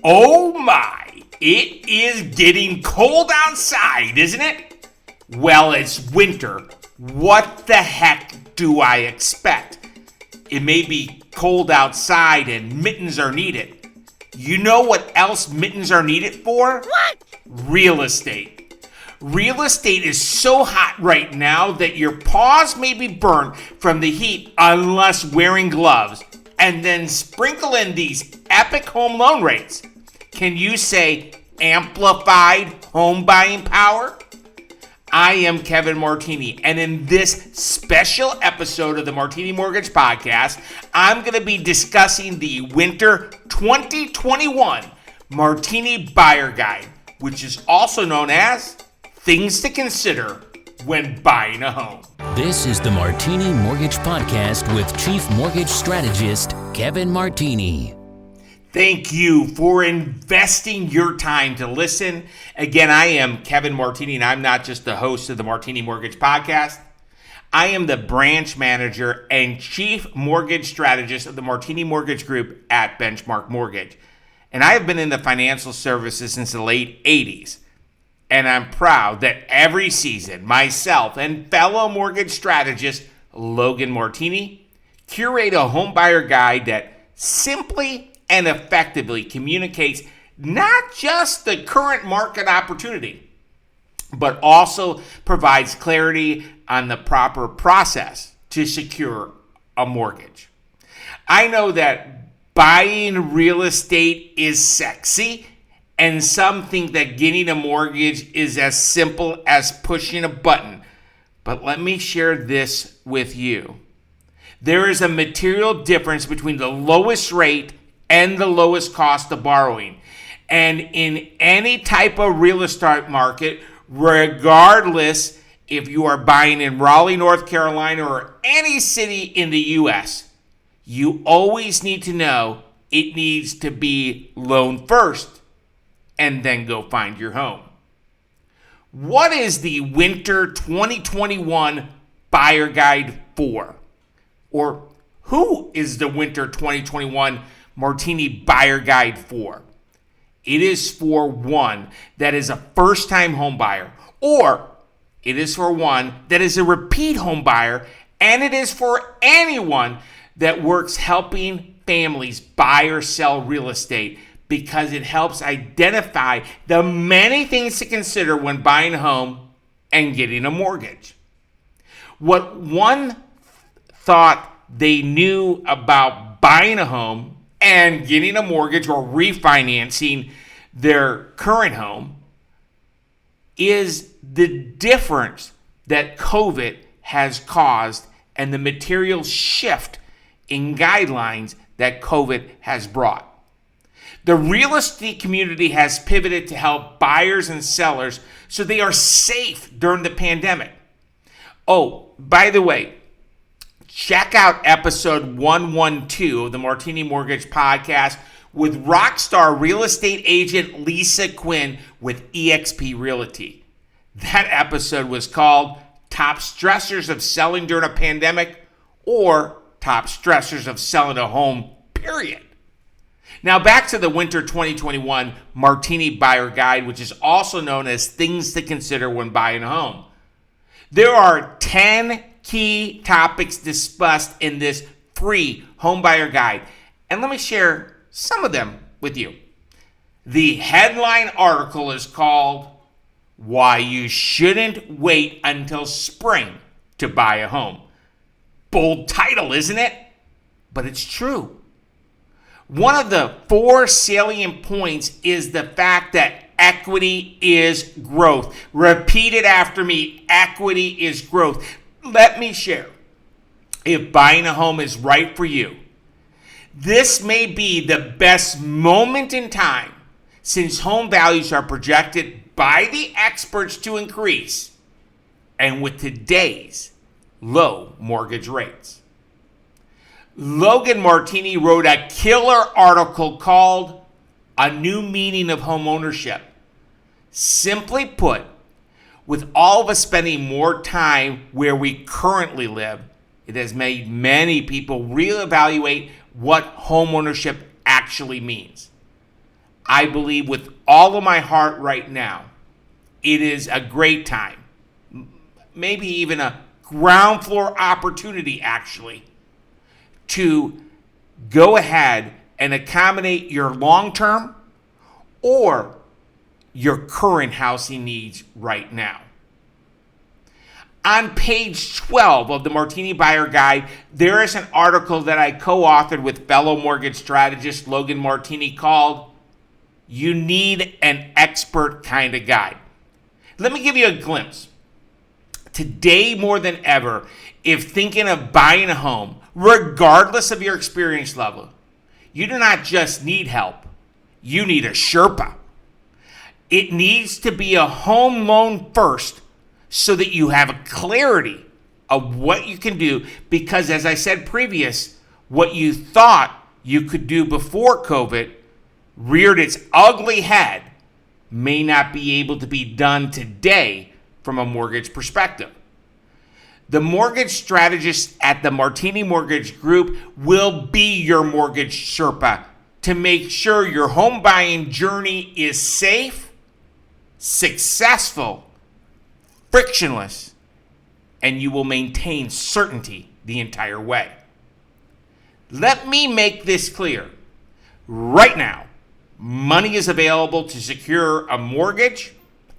Oh my, it is getting cold outside, isn't it? Well, it's winter. What the heck do I expect? It may be cold outside and mittens are needed. You know what else mittens are needed for? What? Real estate. Real estate is so hot right now that your paws may be burnt from the heat unless wearing gloves. And then sprinkle in these epic home loan rates. Can you say amplified home buying power? I am Kevin Martini, and in this special episode of the Martini Mortgage Podcast, I'm going to be discussing the Winter 2021 Martini Buyer Guide, which is also known as Things to Consider When Buying a Home. This is the Martini Mortgage Podcast with Chief Mortgage Strategist Kevin Martini. Thank you for investing your time to listen. Again, I am Kevin Martini, and I'm not just the host of the Martini Mortgage Podcast. I am the branch manager and chief mortgage strategist of the Martini Mortgage Group at Benchmark Mortgage. And I have been in the financial services since the late 80s. And I'm proud that every season, myself and fellow mortgage strategist Logan Martini curate a home buyer guide that simply and effectively communicates not just the current market opportunity, but also provides clarity on the proper process to secure a mortgage. I know that buying real estate is sexy, and some think that getting a mortgage is as simple as pushing a button. But let me share this with you. There is a material difference between the lowest rate and the lowest cost of borrowing. And in any type of real estate market, regardless if you are buying in Raleigh, North Carolina, or any city in the U.S., you always need to know it needs to be loan first and then go find your home. What is the Winter 2021 Buyer Guide for? Or who is the Winter 2021 Martini Buyer Guide for? It is for one that is a first-time home buyer, or it is for one that is a repeat home buyer, and it is for anyone that works helping families buy or sell real estate, because it helps identify the many things to consider when buying a home and getting a mortgage. What one thought they knew about buying a home and getting a mortgage or refinancing their current home is the difference that COVID has caused and the material shift in guidelines that COVID has brought. The real estate community has pivoted to help buyers and sellers so they are safe during the pandemic. Oh, by the way, check out episode 112 of the Martini Mortgage Podcast with rockstar real estate agent Lisa Quinn with eXp Realty. That episode was called Top Stressors of Selling During a Pandemic, or Top Stressors of Selling a Home, period. Now back to the Winter 2021 Martini Buyer Guide, which is also known as Things to Consider When Buying a Home. There are 10 key topics discussed in this free home buyer guide, and let me share some of them with you. The headline article is called Why You Shouldn't Wait Until Spring to Buy a Home. Bold title, isn't it? But it's true. One of the 4 salient points is the fact that equity is growth. Repeat it after me. Equity is growth. Let me share. If buying a home is right for you, this may be the best moment in time, since home values are projected by the experts to increase, and with today's low mortgage rates. Logan Martini wrote a killer article called A New Meaning of Homeownership. Simply put, with all of us spending more time where we currently live, it has made many people reevaluate what homeownership actually means. I believe with all of my heart right now, it is a great time, maybe even a ground floor opportunity actually, to go ahead and accommodate your long-term or your current housing needs right now. On page 12 of the Martini Buyer Guide, there is an article that I co-authored with fellow mortgage strategist Logan Martini called "You Need an Expert Kind of Guide." Let me give you a glimpse. Today, more than ever, if thinking of buying a home, regardless of your experience level, you do not just need help, you need a Sherpa. It needs to be a home loan first so that you have a clarity of what you can do, because as I said previous, what you thought you could do before COVID reared its ugly head may not be able to be done today from a mortgage perspective. The mortgage strategist at the Martini Mortgage Group will be your mortgage Sherpa to make sure your home buying journey is safe, successful, frictionless, and you will maintain certainty the entire way. Let me make this clear. Right now, money is available to secure a mortgage,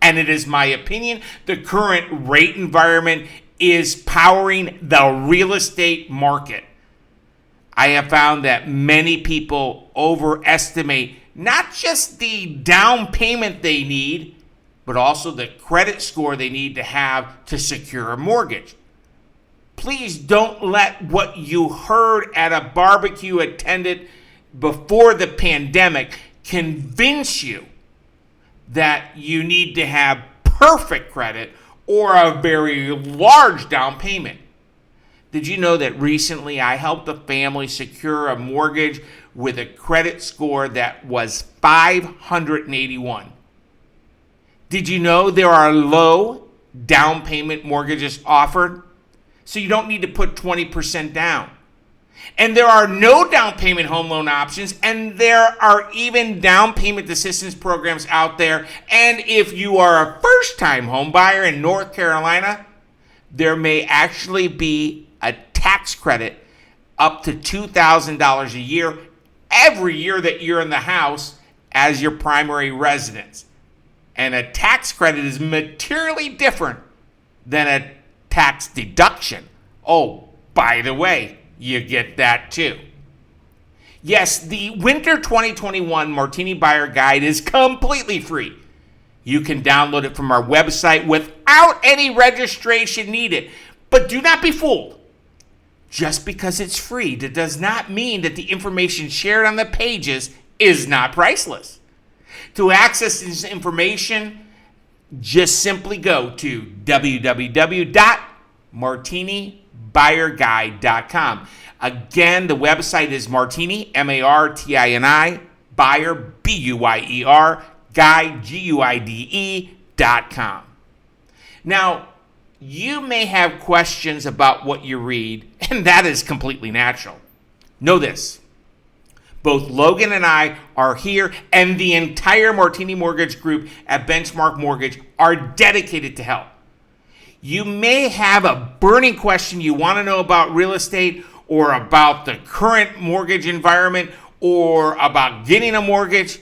and it is my opinion the current rate environment is powering the real estate market. I have found that many people overestimate not just the down payment they need, but also the credit score they need to have to secure a mortgage. Please don't let what you heard at a barbecue attended before the pandemic convince you that you need to have perfect credit or a very large down payment. Did you know that recently I helped a family secure a mortgage with a credit score that was 581? Did you know there are low down payment mortgages offered? So you don't need to put 20% down. And there are no down payment home loan options, and there are even down payment assistance programs out there. And if you are a first-time home buyer in North Carolina, there may actually be a tax credit up to $2,000 a year every year that you're in the house as your primary residence. And a tax credit is materially different than a tax deduction. Oh, by the way, you get that too. Yes, the Winter 2021 Martini Buyer Guide is completely free. You can download it from our website without any registration needed. But do not be fooled. Just because it's free, that does not mean that the information shared on the pages is not priceless. To access this information, just simply go to www.martinibuyerguide.com. Again, the website is Martini, Martini, Buyer, Buyer, Guide, Guide.com. Now, you may have questions about what you read, and that is completely natural. Know this. Both Logan and I are here, and the entire Martini Mortgage Group at Benchmark Mortgage are dedicated to help. You may have a burning question you want to know about real estate or about the current mortgage environment or about getting a mortgage.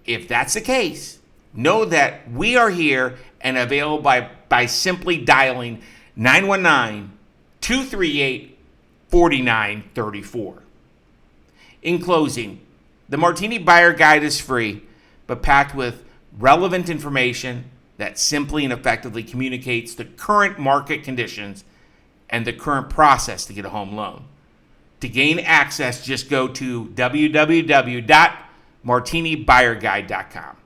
If that's the case, know that we are here and available by simply dialing 919-238-4934. In closing, the Martini Buyer Guide is free, but packed with relevant information that simply and effectively communicates the current market conditions and the current process to get a home loan. To gain access, just go to www.martinibuyerguide.com.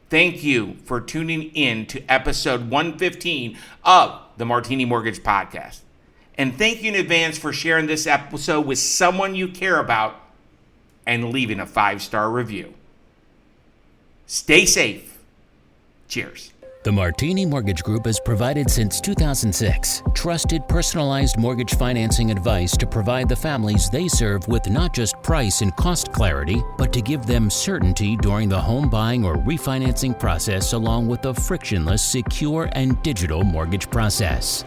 Thank you for tuning in to episode 115 of the Martini Mortgage Podcast. And thank you in advance for sharing this episode with someone you care about and leaving a 5-star review. Stay safe. Cheers. The Martini Mortgage Group has provided since 2006 trusted personalized mortgage financing advice to provide the families they serve with not just price and cost clarity, but to give them certainty during the home buying or refinancing process, along with a frictionless, secure, and digital mortgage process.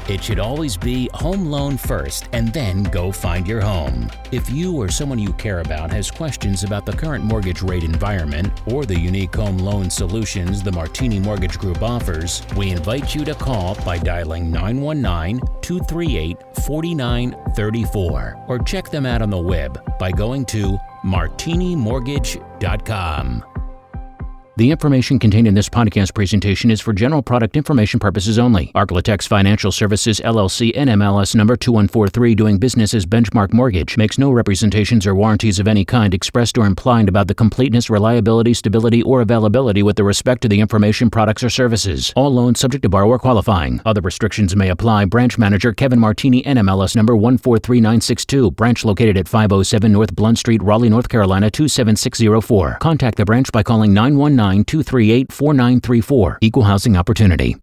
It should always be home loan first and then go find your home. If you or someone you care about has questions about the current mortgage rate environment or the unique home loan solutions the Martini Mortgage Group offers, we invite you to call by dialing 919-238-4934 or check them out on the web by going to martinimortgage.com. The information contained in this podcast presentation is for general product information purposes only. Arklatex Financial Services, LLC, NMLS number 2143, doing business as Benchmark Mortgage, makes no representations or warranties of any kind expressed or implied about the completeness, reliability, stability, or availability with respect to the information, products, or services. All loans subject to borrower qualifying. Other restrictions may apply. Branch Manager Kevin Martini, NMLS number 143962. Branch located at 507 North Blunt Street, Raleigh, North Carolina 27604. Contact the branch by calling 919-238-4934. Equal housing opportunity.